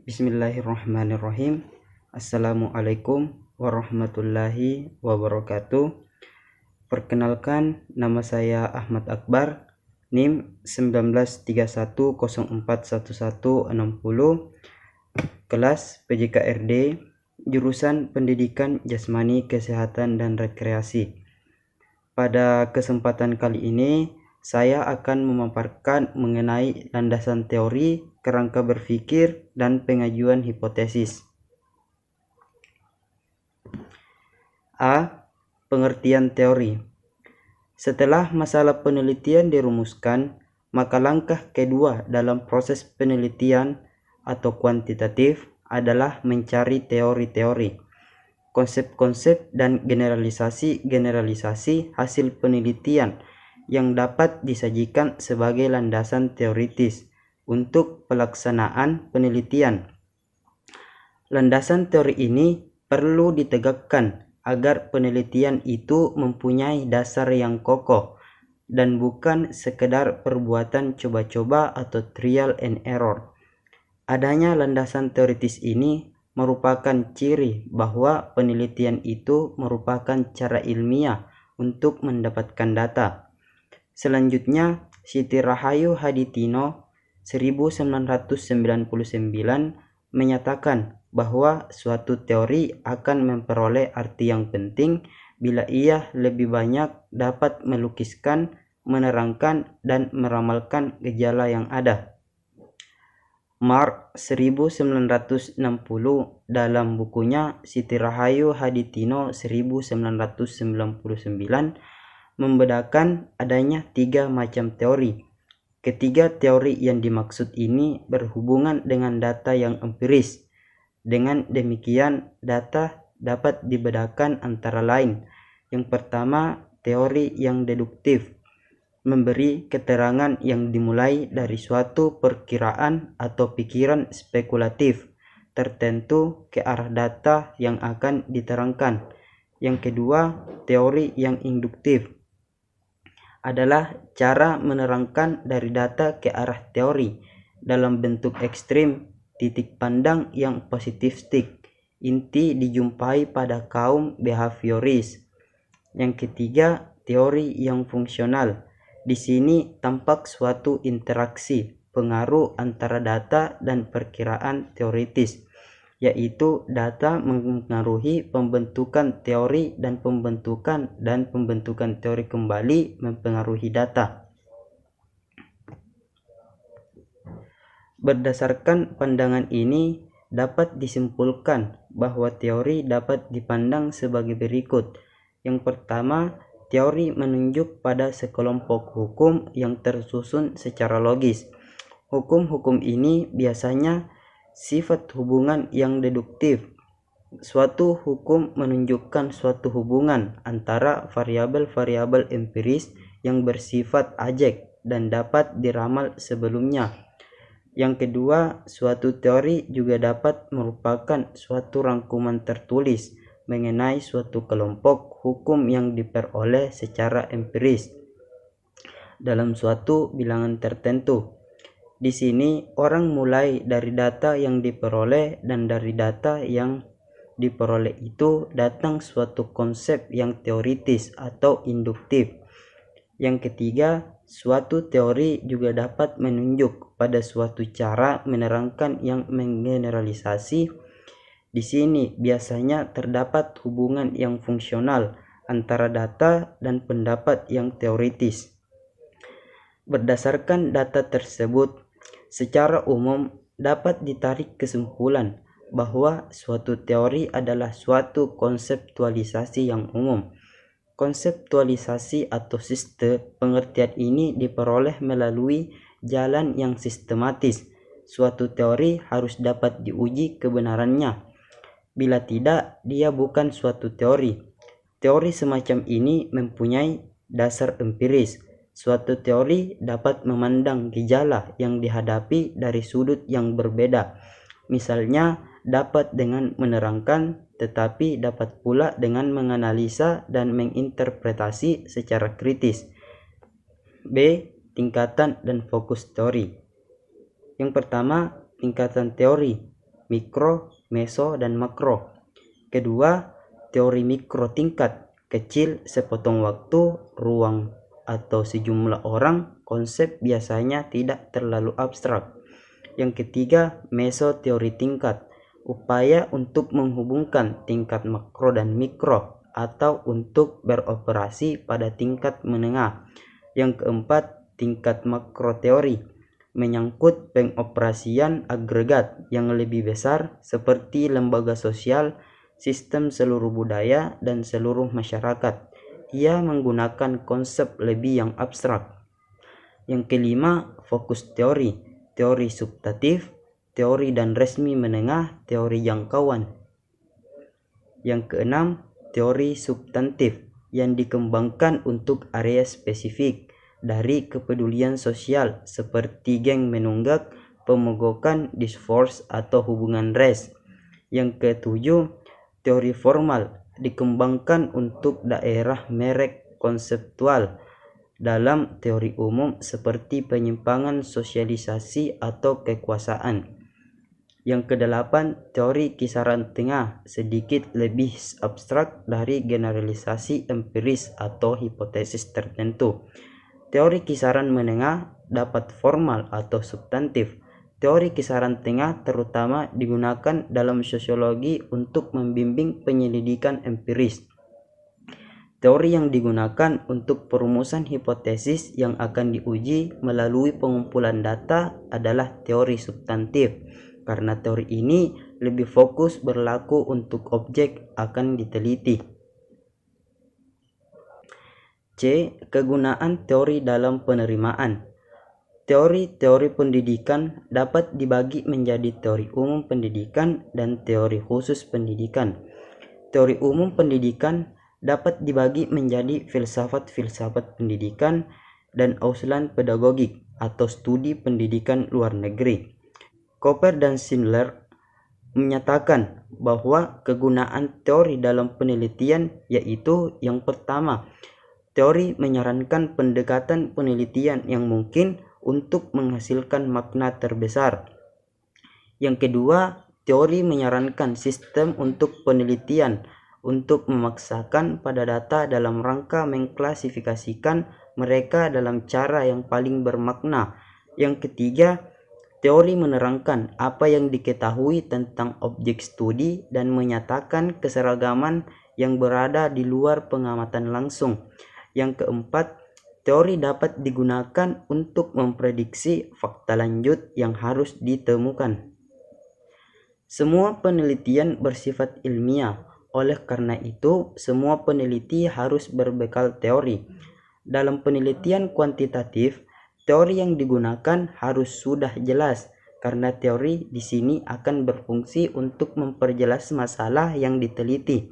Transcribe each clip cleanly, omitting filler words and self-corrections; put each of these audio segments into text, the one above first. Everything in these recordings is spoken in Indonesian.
Bismillahirrahmanirrahim. Assalamualaikum warahmatullahi wabarakatuh. Perkenalkan, nama saya Ahmad Akbar, NIM 1931041160, kelas PJKRD, jurusan Pendidikan Jasmani, Kesehatan dan Rekreasi. Pada kesempatan kali ini, saya akan memaparkan mengenai landasan teori, kerangka berpikir, dan pengajuan hipotesis. A. Pengertian teori. Setelah masalah penelitian dirumuskan, maka langkah kedua dalam proses penelitian atau kuantitatif adalah mencari teori-teori, konsep-konsep dan generalisasi hasil penelitian yang dapat disajikan sebagai landasan teoritis untuk pelaksanaan penelitian. Landasan teori ini perlu ditegakkan agar penelitian itu mempunyai dasar yang kokoh dan bukan sekedar perbuatan coba-coba atau trial and error. Adanya landasan teoritis ini merupakan ciri bahwa penelitian itu merupakan cara ilmiah untuk mendapatkan data. Selanjutnya, Siti Rahayu Haditino 1999 menyatakan bahwa suatu teori akan memperoleh arti yang penting bila ia lebih banyak dapat melukiskan, menerangkan, dan meramalkan gejala yang ada. Mark 1960 dalam bukunya Siti Rahayu Haditino 1999 membedakan adanya 3 macam teori. Ketiga teori yang dimaksud ini berhubungan dengan data yang empiris. Dengan demikian, data dapat dibedakan antara lain. Yang pertama, teori yang deduktif, memberi keterangan yang dimulai dari suatu perkiraan atau pikiran spekulatif tertentu ke arah data yang akan diterangkan. Yang kedua, teori yang induktif adalah cara menerangkan dari data ke arah teori dalam bentuk ekstrim, titik pandang yang positivistik, inti dijumpai pada kaum behavioris. Yang ketiga, teori yang fungsional. Di sini tampak suatu interaksi pengaruh antara data dan perkiraan teoritis, yaitu data mempengaruhi pembentukan teori dan pembentukan teori kembali mempengaruhi data. Berdasarkan pandangan ini, dapat disimpulkan bahwa teori dapat dipandang sebagai berikut. Yang pertama, teori menunjuk pada sekelompok hukum yang tersusun secara logis. Hukum-hukum ini biasanya sifat hubungan yang deduktif. Suatu hukum menunjukkan suatu hubungan antara variabel-variabel empiris yang bersifat ajek dan dapat diramal sebelumnya. Yang kedua, suatu teori juga dapat merupakan suatu rangkuman tertulis mengenai suatu kelompok hukum yang diperoleh secara empiris dalam suatu bilangan tertentu. Di sini orang mulai dari data yang diperoleh, dan dari data yang diperoleh itu datang suatu konsep yang teoritis atau induktif. Yang ketiga, suatu teori juga dapat menunjuk pada suatu cara menerangkan yang menggeneralisasi. Di sini biasanya terdapat hubungan yang fungsional antara data dan pendapat yang teoritis. Berdasarkan data tersebut, secara umum dapat ditarik kesimpulan bahwa suatu teori adalah suatu konseptualisasi yang umum. Konseptualisasi atau sistem pengertian ini diperoleh melalui jalan yang sistematis. Suatu teori harus dapat diuji kebenarannya. Bila tidak, dia bukan suatu teori. Teori semacam ini mempunyai dasar empiris. Suatu teori dapat memandang gejala yang dihadapi dari sudut yang berbeda. Misalnya, dapat dengan menerangkan, tetapi dapat pula dengan menganalisa dan menginterpretasi secara kritis. B. Tingkatan dan fokus teori. Yang pertama, tingkatan teori. mikro, meso, dan makro. Kedua, teori mikro tingkat kecil sepotong waktu, ruang, atau sejumlah orang. Konsep biasanya tidak terlalu abstrak. Yang ketiga, meso teori tingkat, upaya untuk menghubungkan tingkat makro dan mikro atau untuk beroperasi pada tingkat menengah. Yang keempat, tingkat makro teori, menyangkut pengoperasian agregat yang lebih besar seperti lembaga sosial, sistem seluruh budaya, dan seluruh masyarakat. Ia menggunakan konsep lebih yang abstrak. Yang kelima, fokus teori, teori substantif, teori dan resmi menengah, teori jangkauan. Yang keenam, teori substantif yang dikembangkan untuk area spesifik dari kepedulian sosial seperti geng menunggak, pemogokan, discourse, atau hubungan ras. Yang ketujuh, teori formal dikembangkan untuk daerah merek konseptual dalam teori umum seperti penyimpangan sosialisasi atau kekuasaan. Yang kedelapan, teori kisaran tengah sedikit lebih abstrak dari generalisasi empiris atau hipotesis tertentu. Teori kisaran menengah dapat formal atau substantif. Teori kisaran tengah terutama digunakan dalam sosiologi untuk membimbing penyelidikan empiris. Teori yang digunakan untuk perumusan hipotesis yang akan diuji melalui pengumpulan data adalah teori substantif, karena teori ini lebih fokus berlaku untuk objek akan diteliti. C. Kegunaan teori dalam penerimaan. Teori-teori pendidikan dapat dibagi menjadi teori umum pendidikan dan teori khusus pendidikan. Teori umum pendidikan dapat dibagi menjadi filsafat-filsafat pendidikan dan Auslan pedagogik atau studi pendidikan luar negeri. Cooper dan Schindler menyatakan bahwa kegunaan teori dalam penelitian yaitu yang pertama, teori menyarankan pendekatan penelitian yang mungkin untuk menghasilkan makna terbesar. Yang kedua, teori menyarankan sistem untuk penelitian untuk memaksakan pada data dalam rangka mengklasifikasikan mereka dalam cara yang paling bermakna. Yang ketiga, teori menerangkan apa yang diketahui tentang objek studi dan menyatakan keseragaman yang berada di luar pengamatan langsung. Yang keempat, teori dapat digunakan untuk memprediksi fakta lanjut yang harus ditemukan. Semua penelitian bersifat ilmiah, oleh karena itu semua peneliti harus berbekal teori. Dalam penelitian kuantitatif, teori yang digunakan harus sudah jelas, karena teori di sini akan berfungsi untuk memperjelas masalah yang diteliti,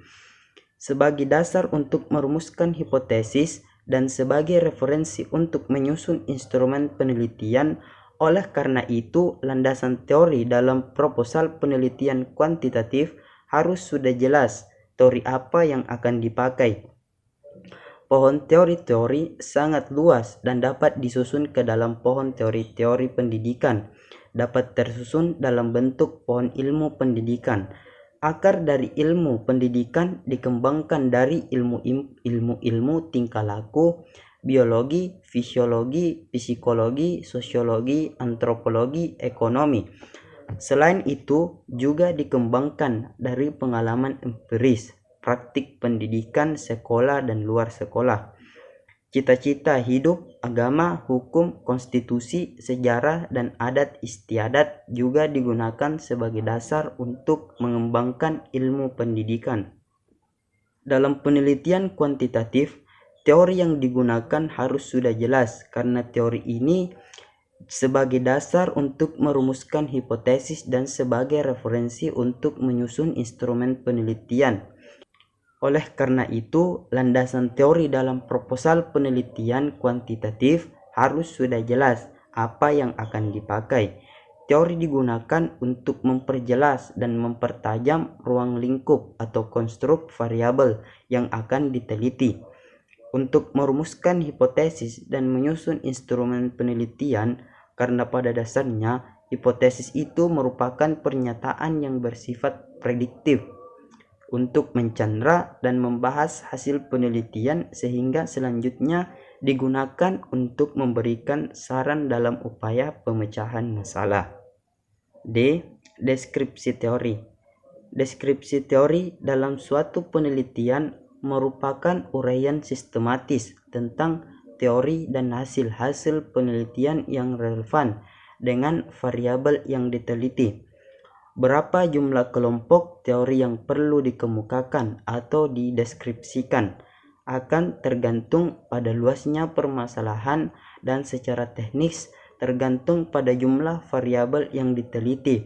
sebagai dasar untuk merumuskan hipotesis, dan sebagai referensi untuk menyusun instrumen penelitian. Oleh karena itu, landasan teori dalam proposal penelitian kuantitatif harus sudah jelas teori apa yang akan dipakai. Pohon teori-teori sangat luas dan dapat disusun ke dalam pohon teori-teori pendidikan. Dapat tersusun dalam bentuk pohon ilmu pendidikan. Akar dari ilmu pendidikan dikembangkan dari ilmu tingkah laku, biologi, fisiologi, psikologi, sosiologi, antropologi, ekonomi. Selain itu, juga dikembangkan dari pengalaman empiris, praktik pendidikan sekolah dan luar sekolah, cita-cita hidup, agama, hukum, konstitusi, sejarah, dan adat istiadat juga digunakan sebagai dasar untuk mengembangkan ilmu pendidikan. Dalam penelitian kuantitatif, teori yang digunakan harus sudah jelas, karena teori ini sebagai dasar untuk merumuskan hipotesis dan sebagai referensi untuk menyusun instrumen penelitian. Oleh karena itu, landasan teori dalam proposal penelitian kuantitatif harus sudah jelas apa yang akan dipakai. Teori digunakan untuk memperjelas dan mempertajam ruang lingkup atau konstruk variabel yang akan diteliti. Untuk merumuskan hipotesis dan menyusun instrumen penelitian, karena pada dasarnya Hipotesis itu merupakan pernyataan yang bersifat prediktif untuk mencandra dan membahas hasil penelitian sehingga selanjutnya digunakan untuk memberikan saran dalam upaya pemecahan masalah. D. Deskripsi teori. Deskripsi teori dalam suatu penelitian merupakan uraian sistematis tentang teori dan hasil-hasil penelitian yang relevan dengan variabel yang diteliti. Berapa jumlah kelompok teori yang perlu dikemukakan atau dideskripsikan akan tergantung pada luasnya permasalahan dan secara teknis tergantung pada jumlah variabel yang diteliti.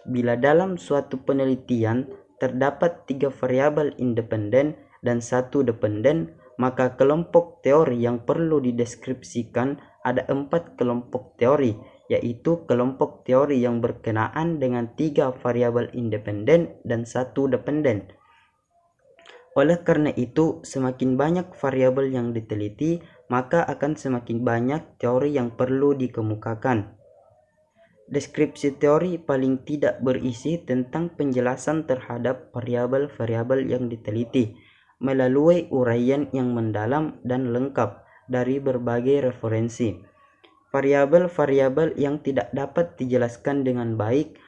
Bila dalam suatu penelitian terdapat 3 variabel independen dan 1 dependen, maka kelompok teori yang perlu dideskripsikan ada 4 kelompok teori, yaitu kelompok teori yang berkenaan dengan 3 variabel independen dan 1 dependen. Oleh karena itu, semakin banyak variabel yang diteliti, maka akan semakin banyak teori yang perlu dikemukakan. Deskripsi teori paling tidak berisi tentang penjelasan terhadap variabel-variabel yang diteliti melalui uraian yang mendalam dan lengkap dari berbagai referensi. Variabel-variabel yang tidak dapat dijelaskan dengan baik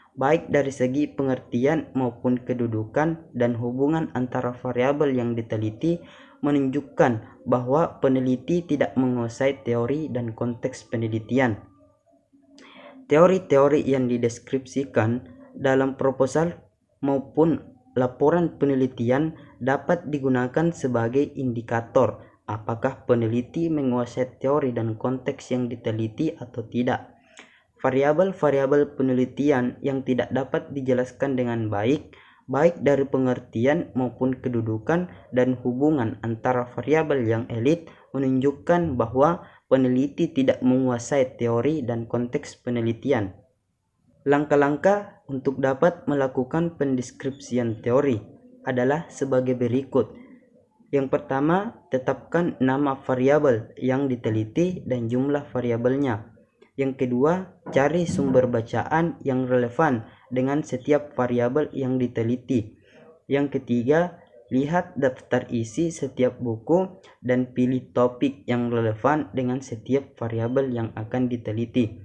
dari segi pengertian maupun kedudukan dan hubungan antara variabel yang diteliti menunjukkan bahwa peneliti tidak menguasai teori dan konteks penelitian. Teori-teori yang dideskripsikan dalam proposal maupun laporan penelitian dapat digunakan sebagai indikator apakah peneliti menguasai teori dan konteks yang diteliti atau tidak. Variabel-variabel penelitian yang tidak dapat dijelaskan dengan baik dari pengertian maupun kedudukan dan hubungan antara variabel yang elit menunjukkan bahwa peneliti tidak menguasai teori dan konteks penelitian. Langkah-langkah untuk dapat melakukan pendeskripsian teori adalah sebagai berikut. Yang pertama, tetapkan nama variabel yang diteliti dan jumlah variabelnya. Yang kedua, cari sumber bacaan yang relevan dengan setiap variabel yang diteliti. Yang ketiga, lihat daftar isi setiap buku dan pilih topik yang relevan dengan setiap variabel yang akan diteliti.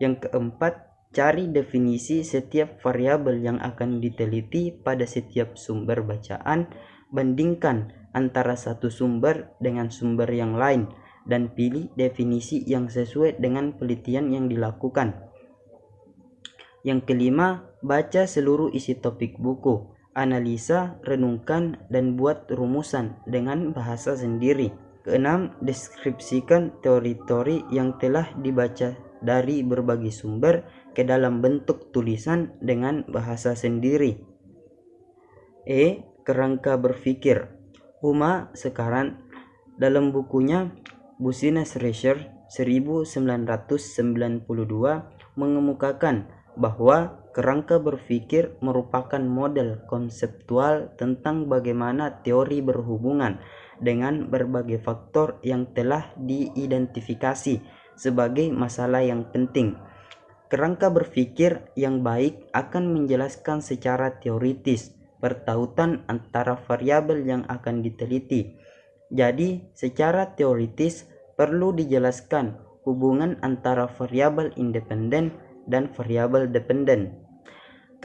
Yang keempat, cari definisi setiap variabel yang akan diteliti pada setiap sumber bacaan, bandingkan antara satu sumber dengan sumber yang lain, dan pilih definisi yang sesuai dengan penelitian yang dilakukan. Yang kelima, baca seluruh isi topik buku. Analisa, renungkan, dan buat rumusan dengan bahasa sendiri. Keenam, deskripsikan teori-teori yang telah dibaca dari berbagai sumber ke dalam bentuk tulisan dengan bahasa sendiri. Kerangka berpikir. Uma sekarang dalam bukunya Business Research 1992 mengemukakan bahwa kerangka berpikir merupakan model konseptual tentang bagaimana teori berhubungan dengan berbagai faktor yang telah diidentifikasi sebagai masalah yang penting. Kerangka berpikir yang baik akan menjelaskan secara teoritis pertautan antara variabel yang akan diteliti. Jadi, secara teoritis perlu dijelaskan hubungan antara variabel independen dan variabel dependen.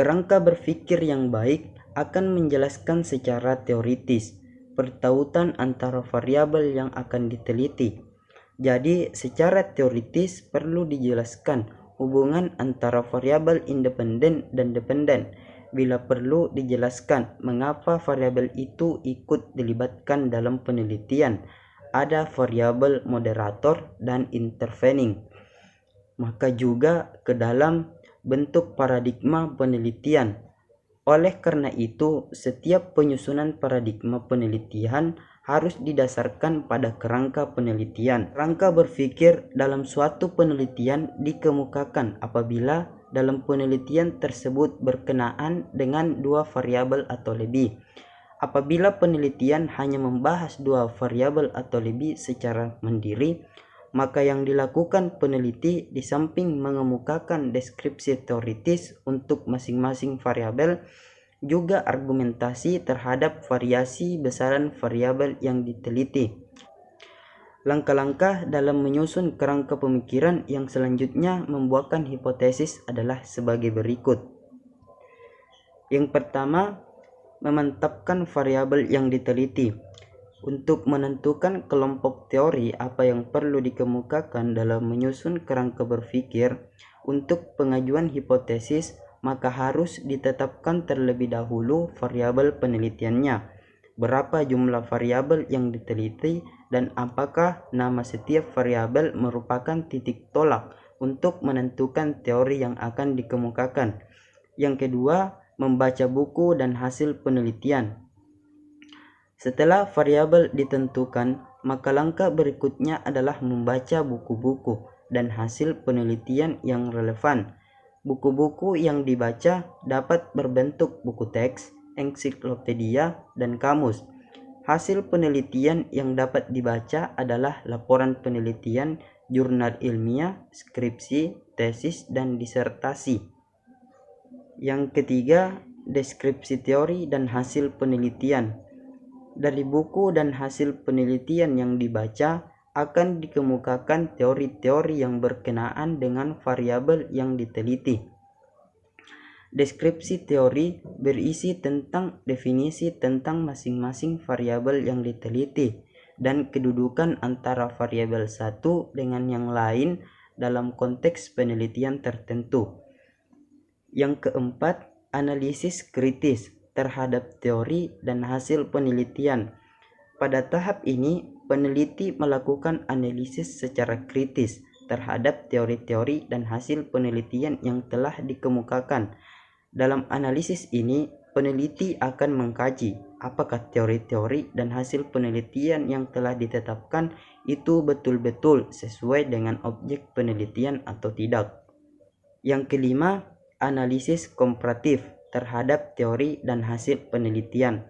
Kerangka berpikir yang baik akan menjelaskan secara teoritis pertautan antara variabel yang akan diteliti. Jadi, secara teoritis perlu dijelaskan hubungan antara variabel independen dan dependen. Bila perlu dijelaskan mengapa variabel itu ikut dilibatkan dalam penelitian. Ada variabel moderator dan intervening. Maka juga ke dalam bentuk paradigma penelitian. Oleh karena itu, setiap penyusunan paradigma penelitian harus didasarkan pada kerangka penelitian. Kerangka berpikir dalam suatu penelitian dikemukakan apabila dalam penelitian tersebut berkenaan dengan 2 variabel atau lebih. Apabila penelitian hanya membahas 2 variabel atau lebih secara mandiri, maka yang dilakukan peneliti di samping mengemukakan deskripsi teoritis untuk masing-masing variabel, juga argumentasi terhadap variasi besaran variabel yang diteliti. Langkah-langkah dalam menyusun kerangka pemikiran yang selanjutnya membuahkan hipotesis adalah sebagai berikut. Yang pertama, memantapkan variabel yang diteliti. Untuk menentukan kelompok teori apa yang perlu dikemukakan dalam menyusun kerangka berpikir untuk pengajuan hipotesis, maka harus ditetapkan terlebih dahulu variabel penelitiannya, berapa jumlah variabel yang diteliti, dan apakah nama setiap variabel merupakan titik tolak untuk menentukan teori yang akan dikemukakan. Yang kedua, membaca buku dan hasil penelitian. Setelah variabel ditentukan, maka langkah berikutnya adalah membaca buku-buku dan hasil penelitian yang relevan. Buku-buku yang dibaca dapat berbentuk buku teks, ensiklopedia, dan kamus. Hasil penelitian yang dapat dibaca adalah laporan penelitian, jurnal ilmiah, skripsi, tesis, dan disertasi. Yang ketiga, deskripsi teori dan hasil penelitian. Dari buku dan hasil penelitian yang dibaca akan dikemukakan teori-teori yang berkenaan dengan variabel yang diteliti. Deskripsi teori berisi tentang definisi tentang masing-masing variabel yang diteliti dan kedudukan antara variabel satu dengan yang lain dalam konteks penelitian tertentu. Yang keempat, analisis kritis terhadap teori dan hasil penelitian. Pada tahap ini, peneliti melakukan analisis secara kritis terhadap teori-teori dan hasil penelitian yang telah dikemukakan. Dalam analisis ini, peneliti akan mengkaji apakah teori-teori dan hasil penelitian yang telah ditetapkan itu betul-betul sesuai dengan objek penelitian atau tidak. Yang kelima, analisis komparatif terhadap teori dan hasil penelitian.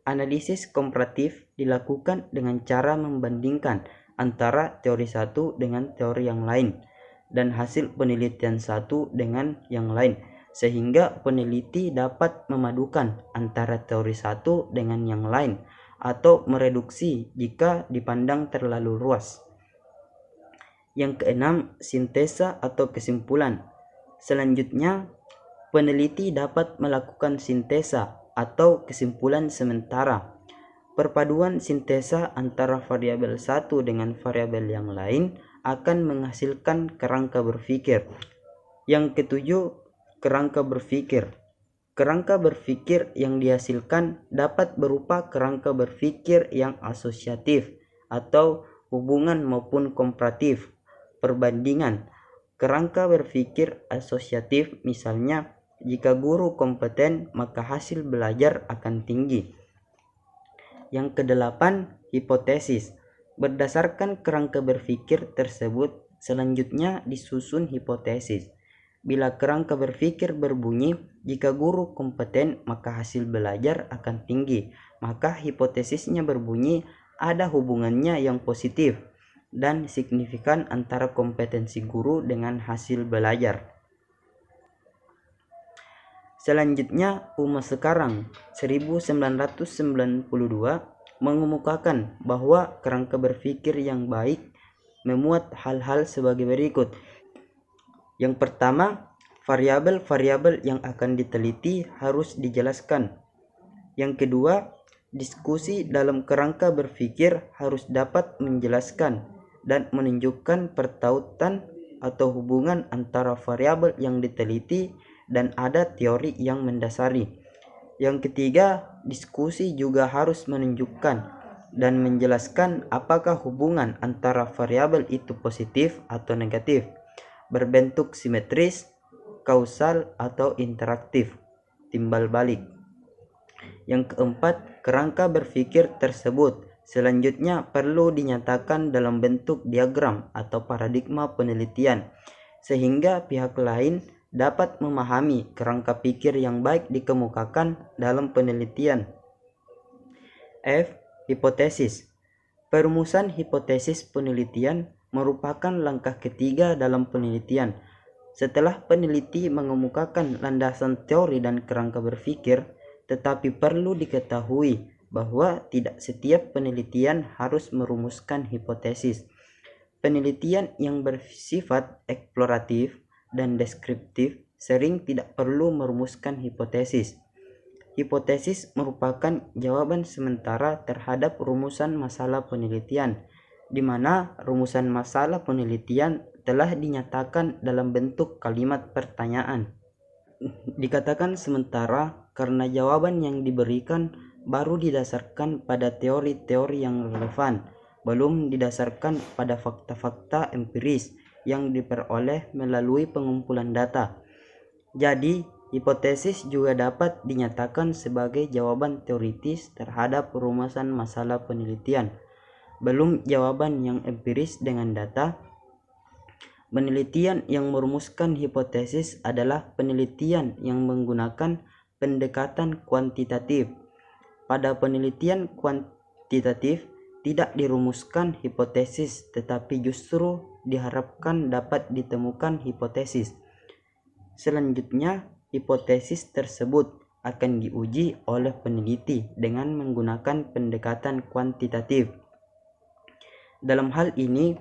Analisis komparatif dilakukan dengan cara membandingkan antara teori satu dengan teori yang lain dan hasil penelitian satu dengan yang lain, sehingga peneliti dapat memadukan antara teori satu dengan yang lain atau mereduksi jika dipandang terlalu luas. Yang keenam, sintesa atau kesimpulan. Selanjutnya, peneliti dapat melakukan sintesa atau kesimpulan sementara. Perpaduan sintesa antara variabel satu dengan variabel yang lain akan menghasilkan kerangka berpikir. Yang ketujuh, kerangka berpikir. Kerangka berpikir yang dihasilkan dapat berupa kerangka berpikir yang asosiatif atau hubungan maupun komparatif, perbandingan. Kerangka berpikir asosiatif misalnya, jika guru kompeten maka hasil belajar akan tinggi. Yang kedelapan, hipotesis. Berdasarkan kerangka berpikir tersebut, selanjutnya disusun hipotesis. Bila kerangka berpikir berbunyi, jika guru kompeten maka hasil belajar akan tinggi, maka hipotesisnya berbunyi ada hubungannya yang positif dan signifikan antara kompetensi guru dengan hasil belajar. Selanjutnya, UMA sekarang 1992 mengemukakan bahwa kerangka berpikir yang baik memuat hal-hal sebagai berikut. Yang pertama, variabel-variabel yang akan diteliti harus dijelaskan. Yang kedua, diskusi dalam kerangka berpikir harus dapat menjelaskan dan menunjukkan pertautan atau hubungan antara variabel yang diteliti dan ada teori yang mendasari. Yang ketiga, diskusi juga harus menunjukkan dan menjelaskan apakah hubungan antara variabel itu positif atau negatif, berbentuk simetris, kausal atau interaktif, timbal balik. Yang keempat, kerangka berpikir tersebut selanjutnya perlu dinyatakan dalam bentuk diagram atau paradigma penelitian, sehingga pihak lain dapat memahami kerangka pikir yang baik dikemukakan dalam penelitian. F. Hipotesis. Perumusan hipotesis penelitian merupakan langkah ketiga dalam penelitian. Setelah peneliti mengemukakan landasan teori dan kerangka berpikir, tetapi perlu diketahui bahwa tidak setiap penelitian harus merumuskan hipotesis. Penelitian yang bersifat eksploratif dan deskriptif sering tidak perlu merumuskan hipotesis. Hipotesis merupakan jawaban sementara terhadap rumusan masalah penelitian, di mana rumusan masalah penelitian telah dinyatakan dalam bentuk kalimat pertanyaan. Dikatakan sementara karena jawaban yang diberikan baru didasarkan pada teori-teori yang relevan, belum didasarkan pada fakta-fakta empiris yang diperoleh melalui pengumpulan data. Jadi, hipotesis juga dapat dinyatakan sebagai jawaban teoritis terhadap rumusan masalah penelitian, belum jawaban yang empiris dengan data. Penelitian yang merumuskan hipotesis adalah penelitian yang menggunakan pendekatan kuantitatif. Pada penelitian kuantitatif tidak dirumuskan hipotesis, tetapi justru diharapkan dapat ditemukan hipotesis. Selanjutnya, hipotesis tersebut akan diuji oleh peneliti dengan menggunakan pendekatan kuantitatif. Dalam hal ini,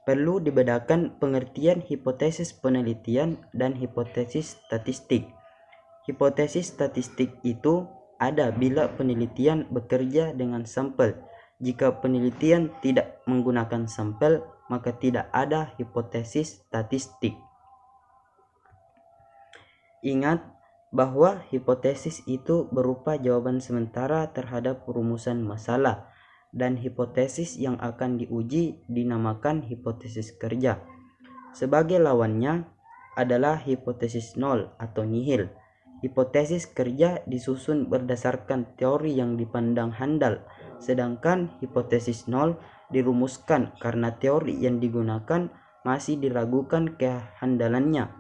perlu dibedakan pengertian hipotesis penelitian dan hipotesis statistik. Hipotesis statistik itu ada bila penelitian bekerja dengan sampel. Jika penelitian tidak menggunakan sampel, maka tidak ada hipotesis statistik. Ingat bahwa hipotesis itu berupa jawaban sementara terhadap rumusan masalah, dan hipotesis yang akan diuji dinamakan hipotesis kerja. Sebagai lawannya adalah hipotesis nol atau nihil. Hipotesis kerja disusun berdasarkan teori yang dipandang handal, sedangkan hipotesis nol dirumuskan karena teori yang digunakan masih diragukan kehandalannya.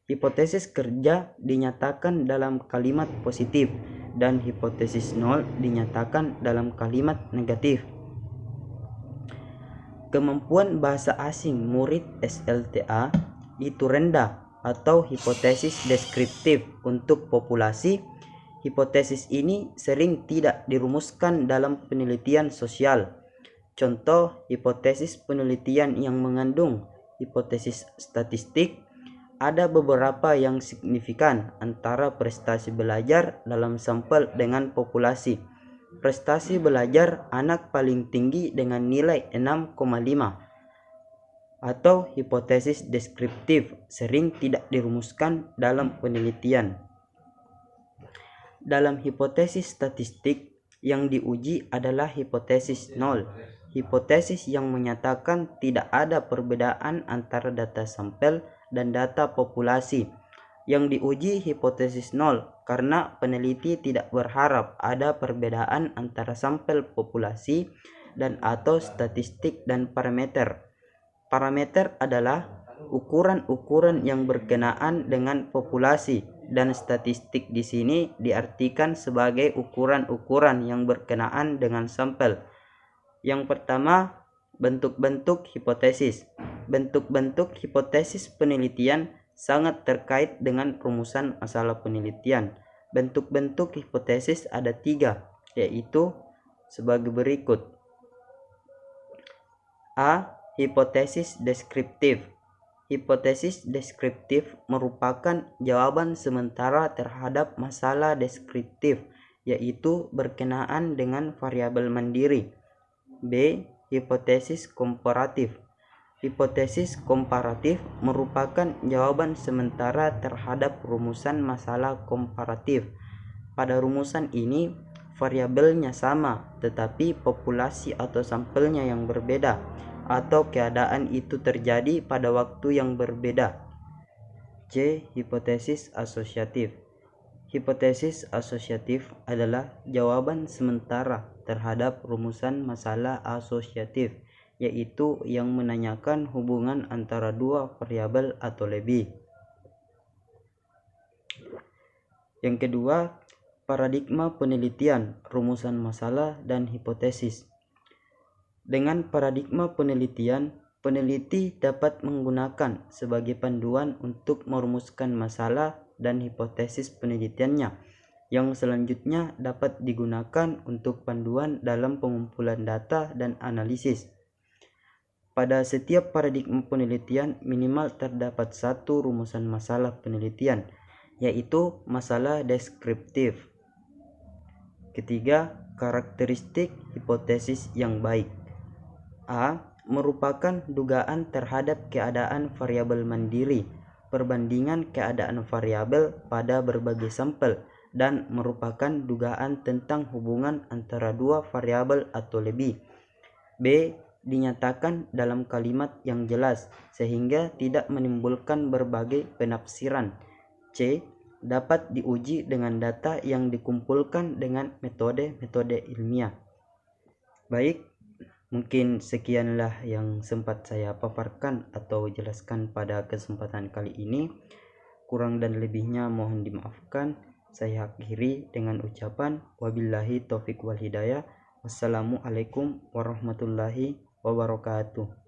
Hipotesis kerja dinyatakan dalam kalimat positif dan hipotesis nol dinyatakan dalam kalimat negatif. Kemampuan bahasa asing murid SLTA itu rendah atau hipotesis deskriptif untuk populasi. Hipotesis ini sering tidak dirumuskan dalam penelitian sosial. Contoh hipotesis penelitian yang mengandung hipotesis statistik. Ada beberapa yang signifikan antara prestasi belajar dalam sampel dengan populasi. Prestasi belajar anak paling tinggi dengan nilai 6,5. Atau hipotesis deskriptif sering tidak dirumuskan dalam penelitian. Dalam hipotesis statistik yang diuji adalah hipotesis nol. Hipotesis yang menyatakan tidak ada perbedaan antara data sampel dan data populasi. Yang diuji hipotesis nol karena peneliti tidak berharap ada perbedaan antara sampel populasi dan atau statistik dan parameter. Parameter adalah ukuran-ukuran yang berkenaan dengan populasi, dan statistik di sini diartikan sebagai ukuran-ukuran yang berkenaan dengan sampel. Yang pertama, bentuk-bentuk hipotesis. Bentuk-bentuk hipotesis penelitian sangat terkait dengan rumusan masalah penelitian. Bentuk-bentuk hipotesis ada 3, yaitu sebagai berikut. A. Hipotesis deskriptif. Hipotesis deskriptif merupakan jawaban sementara terhadap masalah deskriptif, yaitu berkenaan dengan variabel mandiri. B. Hipotesis komparatif. Hipotesis komparatif merupakan jawaban sementara terhadap rumusan masalah komparatif. Pada rumusan ini, variabelnya sama, tetapi populasi atau sampelnya yang berbeda, atau keadaan itu terjadi pada waktu yang berbeda. C. Hipotesis asosiatif. Hipotesis asosiatif adalah jawaban sementara terhadap rumusan masalah asosiatif, yaitu yang menanyakan hubungan antara dua variabel atau lebih. Yang kedua, paradigma penelitian, rumusan masalah dan hipotesis. Dengan paradigma penelitian, Peneliti dapat menggunakan sebagai panduan untuk merumuskan masalah dan hipotesis penelitiannya, yang selanjutnya dapat digunakan untuk panduan dalam pengumpulan data dan analisis. Pada setiap paradigma penelitian minimal terdapat satu rumusan masalah penelitian, yaitu masalah deskriptif. Ketiga, karakteristik hipotesis yang baik. A. Merupakan dugaan terhadap keadaan variabel mandiri, perbandingan keadaan variabel pada berbagai sampel, dan merupakan dugaan tentang hubungan antara dua variabel atau lebih. B. Dinyatakan dalam kalimat yang jelas sehingga tidak menimbulkan berbagai penafsiran. C. Dapat diuji dengan data yang dikumpulkan dengan metode-metode ilmiah. Baik, mungkin sekianlah yang sempat saya paparkan atau jelaskan pada kesempatan kali ini. Kurang dan lebihnya mohon dimaafkan. Saya akhiri dengan ucapan wabillahi taufik wal hidayah. Wassalamualaikum warahmatullahi wabarakatuh.